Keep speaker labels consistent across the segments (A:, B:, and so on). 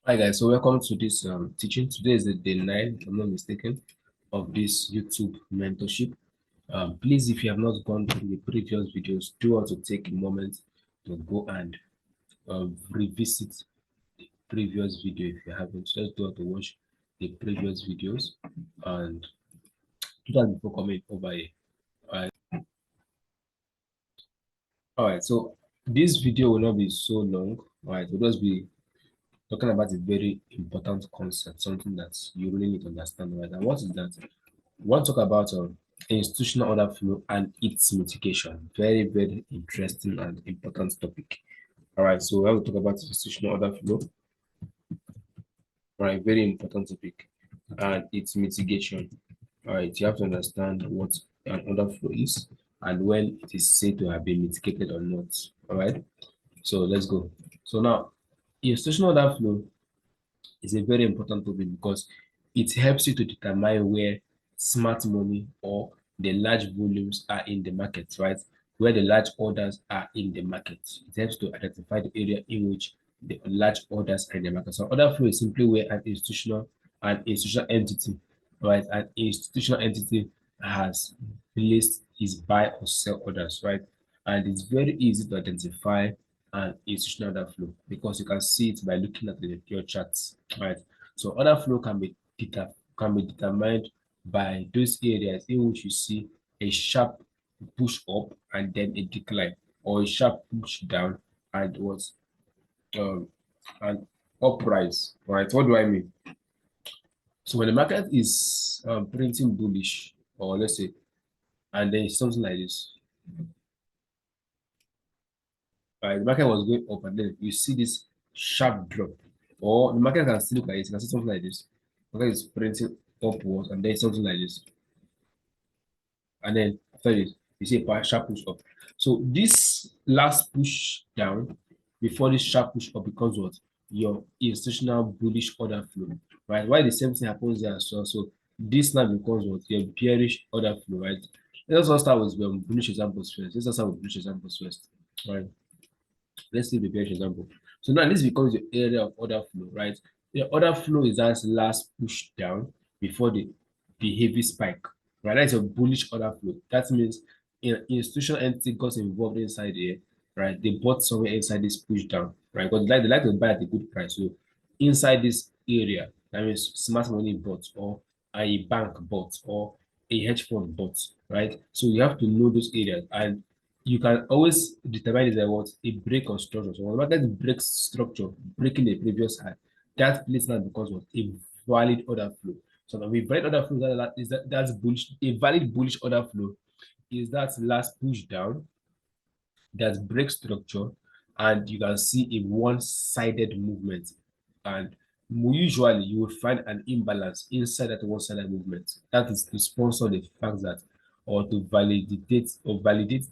A: Hi guys, so welcome to this teaching. Today is the day 9, if I'm not mistaken, of this YouTube mentorship. Please, if you have not gone through the previous videos, do want to take a moment to go and revisit the previous video if you haven't. Just do want to watch the previous videos and do that before coming over here. All right, so this video will not be so long. All right, we'll just be talking about a very important concept, something that you really need to understand, right? And what is that? We want to talk about institutional order flow and its mitigation. Very, very interesting and important topic. All right, so we will talk about institutional order flow. All right, very important topic and its mitigation. All right, you have to understand what an order flow is and when it is said to have been mitigated or not. All right, so let's go. So now, institutional order flow is a very important topic because it helps you to determine where smart money or the large volumes are in the market, right? Where the large orders are in the market. It helps to identify the area in which the large orders are in the market. So order flow is simply where an institutional entity, right? An institutional entity has placed his buy or sell orders, right? And it's very easy to identify and institutional order flow because you can see it by looking at your charts, right? So order flow can be determined by those areas in which you see a sharp push up and then a decline, or a sharp push down and what um an uprise, right? What do I mean? So when the market is printing bullish, or let's say, and then it's something like this, right? The market was going up, and then you see this sharp drop, or the market can still look like this. You can see something like this. The market is printing upwards, and then something like this, and then after this, you see a sharp push up. So this last push down before this sharp push up becomes what? Your institutional bullish order flow, right? Why the same thing happens there as well. So this now becomes what? Your bearish order flow, right? Let's also start with bullish examples first. Let's start with bullish examples first, right? Let's see the bearish example. So now this becomes the area of order flow, right? The order flow is that last push down before the heavy spike, right? That's a bullish order flow. That means an institutional entity got involved inside there, right? They bought somewhere inside this push down, right? Because they like to buy at a good price. So inside this area, that means smart money bought, or a bank bought, or a hedge fund bought, right? So you have to know those areas, and you can always determine is what a break of structure. So when the market breaks structure, breaking the previous high, that place now becomes what a valid order flow. So now with valid order flow, that's bullish. A valid bullish order flow is that last push down that breaks structure, and you can see a one-sided movement. And usually you will find an imbalance inside that one-sided movement. That is to sponsor the fact that, or to validate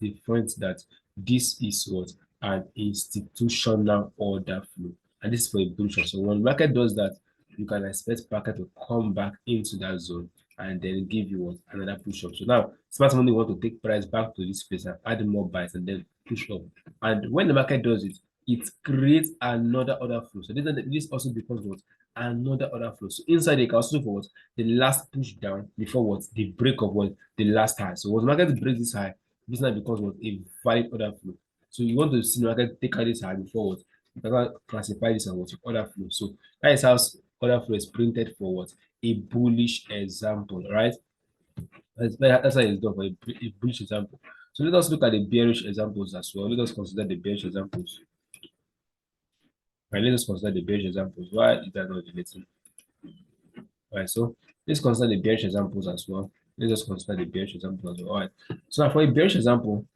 A: the point that this is what an institutional order flow. And this is for a bullish. So when market does that, you can expect market to come back into that zone and then give you what another push up. So now smart money want to take price back to this place and add more buys and then push up. And when the market does it, it creates another order flow. So this also becomes what another order flow. So inside they can also for what the last push down before what the break of what the last high. So when the market breaks this high, this now becomes what a valid order flow. So you want to see the market take out this high before what you can classify this as what order flow. So that is how order flow is printed for what a bullish example, right? That's how it's done for a bullish example. So let us look at the bearish examples as well. Let us consider the bearish examples. Right, let us consider the bearish examples. Why is that not deleting? Right, so let's consider the bearish examples as well. Let us consider the bearish examples as well. All right. So now for a bearish example,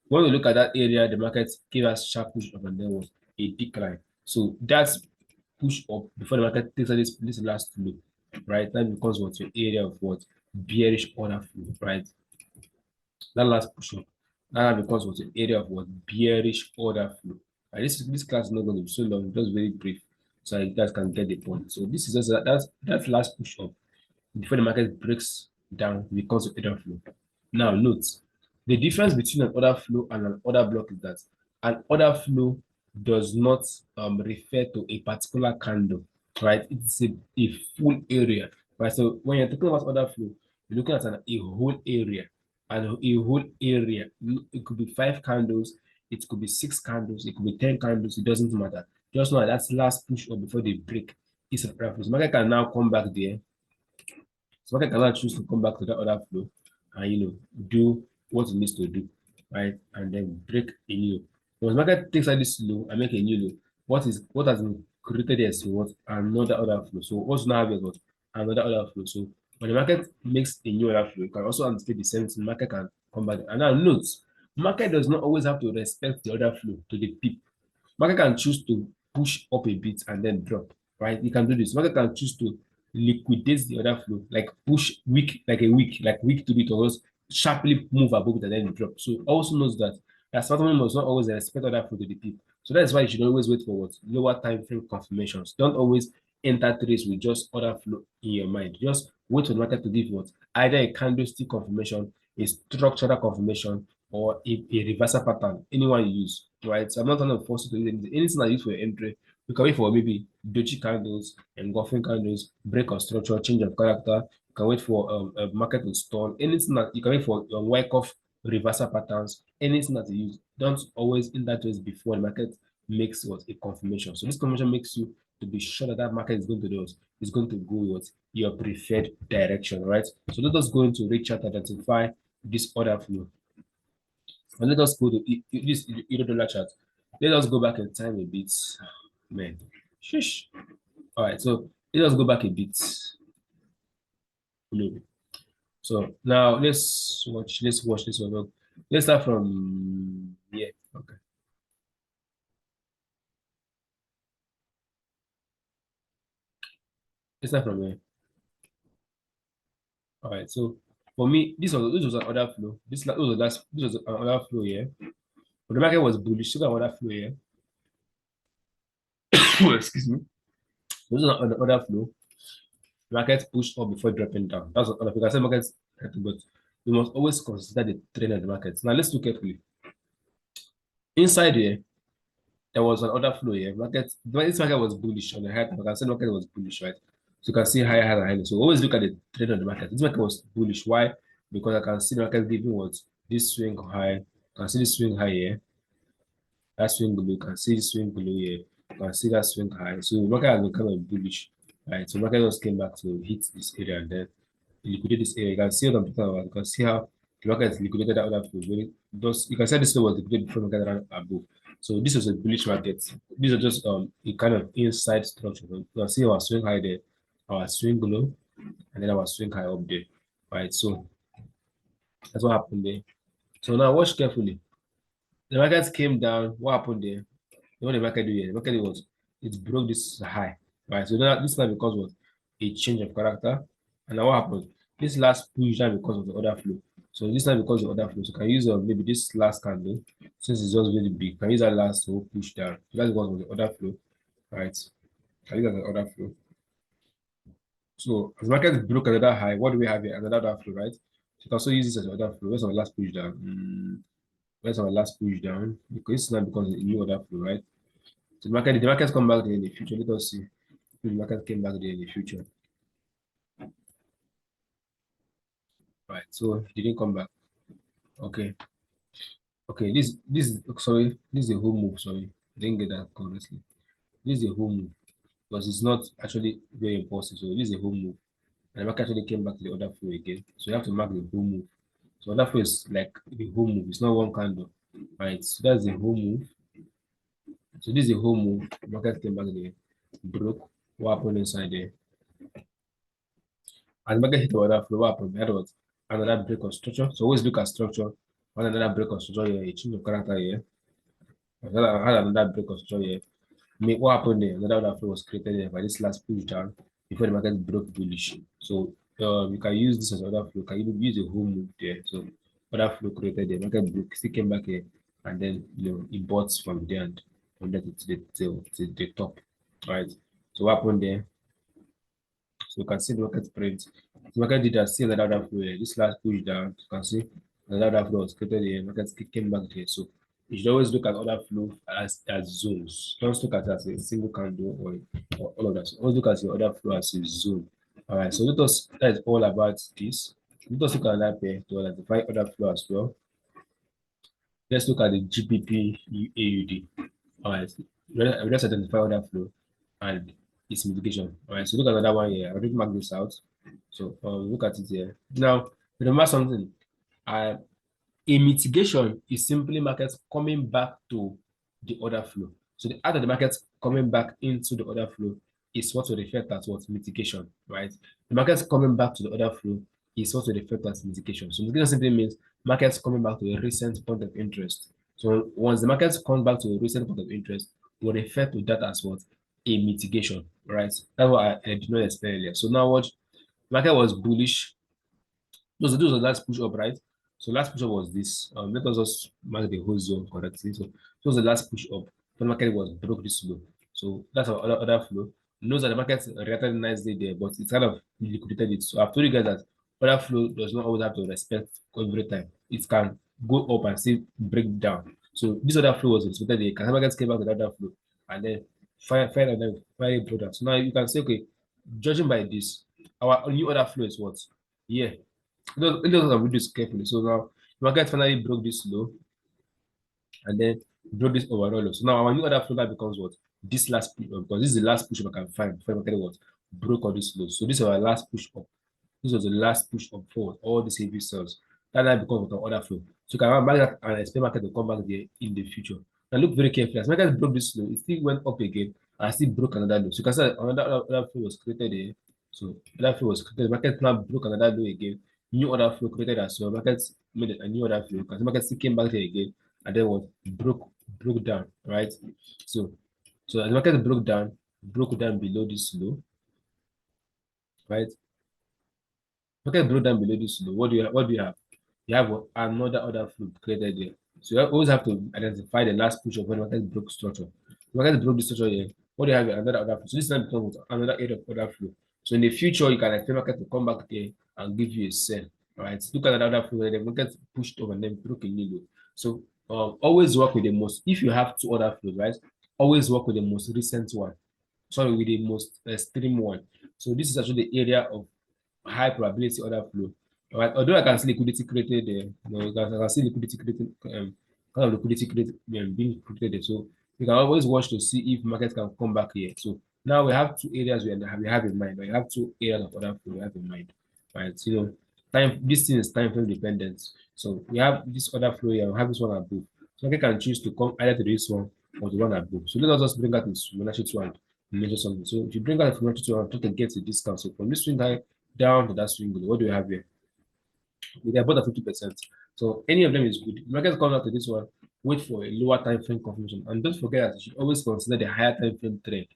A: when we look at that area, the market gave us sharp push up and then was a decline. So that's push up before the market takes this last low, right? That becomes what your area of what bearish order flow, right? That last push up, that becomes what an area of what bearish order flow. And this class is not going to be so long, just very brief, so you guys can get the point. So this is just that last push up before the market breaks down becomes an order flow. Now note the difference between an order flow and an order block is that an order flow does not refer to a particular candle, right? It's a full area, right? So when you're talking about order flow, you're looking at a whole area, and a whole area. It could be 5 candles, it could be 6 candles, it could be 10 candles. It doesn't matter. Just know that that's last push or before they break. It's a order flow. So market can now come back there, so market cannot choose to come back to that other flow and do what it needs to do, right? And then break a new. Once market takes out this low and make a new low, what has been created is what another other flow. So what's now have is what another other flow. So when the market makes a new other flow, you can also anticipate the same thing. Market can come back. And now note, market does not always have to respect the other flow to the peak. Market can choose to push up a bit and then drop, right? You can do this. Market can choose to liquidate the other flow, like push weak, like weak to it, or just sharply move above it and then drop. So also knows that smart money must not always respect other flow to the peak. So that's why you should always wait for what lower time frame confirmations. Don't always enter trades with just other flow in your mind. Just wait for the market to give what either a candlestick confirmation, a structural confirmation, or a reversal pattern, anyone you use, right? So I'm not going to force you to use anything that you use for your entry. You can wait for maybe doji candles, engulfing candles, break of structure, change of character. You can wait for a market to stall. Anything that you can wait for wake off reversal patterns, anything that you use. Don't always in that way before the market makes what a confirmation. So this confirmation makes you to be sure that that market is going to do is going to go with your preferred direction, right? So let us go into Richard to identify this order flow. And let us go to this euro-dollar chart. Let us go back in time a bit. Man, shush. All right, so let us go back a bit. So now let's watch this one. Let's start from here. Okay. Let's start from here. All right. So for me, this was another flow. This was another flow here. But the market was bullish. So another flow here. Excuse me. This is another flow. Market pushed up before dropping down. That's what I said markets, but we must always consider the trend of the market. Now let's look carefully. Inside here, there was another flow here. This market was bullish on the high. I said market was bullish, right? So you can see higher, higher, higher. So always look at the trend of the market. This market was bullish. Why? Because I can see the market giving what this swing high. I can see this swing high here. That swing below. You can see this swing below here. You can see that swing high. So the market has been kind of bullish, right? So market just came back to hit this area and then liquidate this area. You can see what I'm talking about. You can see how the market has liquidated that other flow. You can see this flow was liquidated before the market ran above. So this was a bullish market. These are just a kind of inside structure. You can see our swing high there, our swing below, and then our swing high up there. Right. So that's what happened there. So now watch carefully. The market came down. What happened there? What the market do here? The market was it broke this high, right? So that this time because of a change of character. And now what happened? This last push down because of the order flow. So this time because of the order flow. So can use maybe this last candle, since it's just really big, can use that last whole push down. So that's because of the order flow, right? Can use that as the order flow. So as market broke another high, what do we have here? Another order flow, right? So you can also use this as order flow. Where's our last push down? Where's our last push down? Because it's not because of the new order flow, right? So the markets come back there in the future. Let us see if the market came back there in the future. Right. So it didn't come back. Okay. Okay. This is a whole move. Sorry. I didn't get that correctly. This is a whole move because it's not actually very impulsive. So this is a whole move. And the market actually came back to the other flow again. So you have to mark the whole move. So other flow is like the whole move. It's not one candle. Right. So that's the whole move. So this is a whole move. The market came back there. Broke. What happened inside there? And market hit another flow, what happened? That was another break of structure. So always look at structure. When another break of structure here, a change of character here. Another break of structure here. What happened there? Another flow was created there by this last push down before the market broke bullish. So you can use this as another flow. Can even use a whole move there. So other flow created there. Market broke, still came back here, and then it bought from there and from there to the top. Right. So what happened there? So you can see the market print. The market did that, see another flow here. This last push down, you can see another flow was created here. Market came back here. So You should always look at order flow as zones. Don't look at it as a single candle or all of that. So always look at your order flow as a zone. All right. So that is all about this. Let us look at that pair to identify order flow as well. Let's look at the GBP AUD. All right. Let's identify order flow and its mitigation. All right. So look at another one here. I already marked this out. So look at it here. Now, remember something. I A mitigation is simply markets coming back to the order flow. So the out of the market coming back into the order flow is what we refer to as what mitigation, right? The markets coming back to the order flow is what we refer to as mitigation. So mitigation simply means markets coming back to a recent point of interest. So once the markets come back to a recent point of interest, we refer to that as what a mitigation, right? That's what I did not explain earlier. So now what market was bullish those are the last push up, right? So last push up was this. Let us just mark the whole zone correctly. So it was the last push up. The market was broke this low. So that's our other flow. Notice that the market reacted nicely there, but it kind of liquidated it. So I've told you guys that other flow does not always have to respect every time. It can go up and still break down. So this other flow was respected there. Can markets came back with other flow and then fire and then fire broke down. So now you can say, okay, judging by this, our new other flow is what? Yeah, let us read this carefully. So now market finally broke this low and then broke this overall low. So now our new order flow that becomes what? This last push up, because this is the last push up I can find before market what broke all this low. So this is our last push up. This was the last push up forward, all these heavy sales. That now becomes what our order flow. So you can buy that and expect market to come back there in the future. Now look very carefully. As market broke this low, it still went up again and still broke another low. So you can see another order flow was created here. So order flow was created. Market now broke another low again. New order flow created as well. Market made a new order flow because the market still came back there again and then what broke down, right? So as the market broke down below this low, right? Market broke down below this low. What do you have? You have another order flow created there. So you always have to identify the last push of when the market broke structure. The market broke the structure here. What do you have? Another order flow. So this time becomes another area of order flow. So in the future, you can expect market to come back there and give you a sell. Right? Look at another flow where the market pushed over and then broke a new low. So always work with the most. If you have two other flows, right? Always work with the most recent one. Sorry, with the most extreme one. So this is actually the area of high probability order flow. Right? Although I can see liquidity created there, I can see liquidity created, kind of liquidity created being created. So you can always watch to see if market can come back here. So now we have two areas we have in mind. We have two areas of order flow we have in mind. Right? Time this thing is time frame dependent. So we have this order flow here, we have this one above. So market can choose to come either to this one or the one above. So let us just bring out this Fibonacci 2 and measure something. So if you bring out the Fibonacci 2 and try to get a discount, so from this swing high down to that swing low. What do we have here? They are both at 50%. So any of them is good. Market comes out to this one, wait for a lower time frame confirmation. And don't forget that you should always consider the higher time frame trend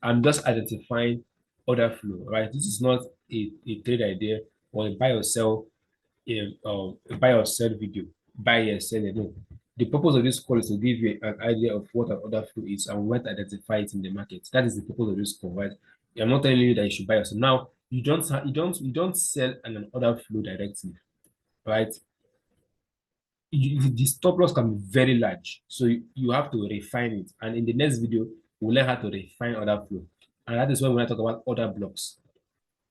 A: and just identifying order flow, right? This is not a trade idea or a buy or sell a buy or sell video, buy or sell. No. The purpose of this call is to give you an idea of what an order flow is and what to identify it in the market. That is the purpose of this call, right? I'm not telling you that you should buy or sell. Now, you don't sell an order flow directly, right? The stop loss can be very large, so you have to refine it. And in the next video, we'll learn how to refine order flow, and that is when we talk about order blocks.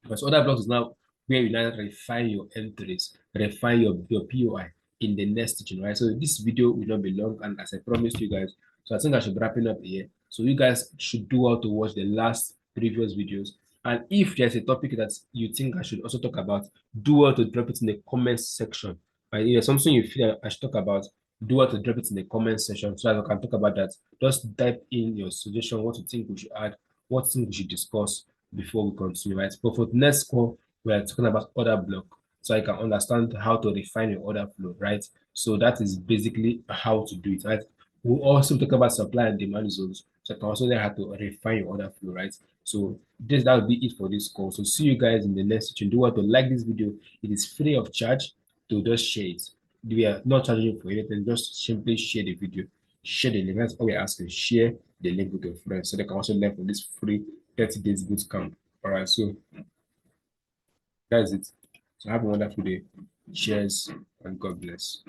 A: Because order blocks is now where you now refine your entries, refine your POI in the next teaching, right? So this video will not be long, and as I promised you guys, so I think I should be wrapping up here. So you guys should do well to watch the last previous videos. And if there's a topic that you think I should also talk about, do well to drop it in the comments section. Right? If there's something you feel I should talk about, do well to drop it in the comments section so that I can talk about that. Just type in your suggestion, what you think we should add, what you think we should discuss before we continue, right? But for the next call, we are talking about order block, so I can understand how to refine your order flow, right? So that is basically how to do it, right? We'll also talk about supply and demand zones, so I can also learn how to refine your order flow, right? So that will be it for this call. So see you guys in the next section. Do want to like this video. It is free of charge to just share it. We are not charging you for anything. Just simply share the video, share the link. That's all we're asking. Share the link with your friends so they can also learn from this free 30 days boot camp. All right, so that's it. So have a wonderful day. Cheers and God bless.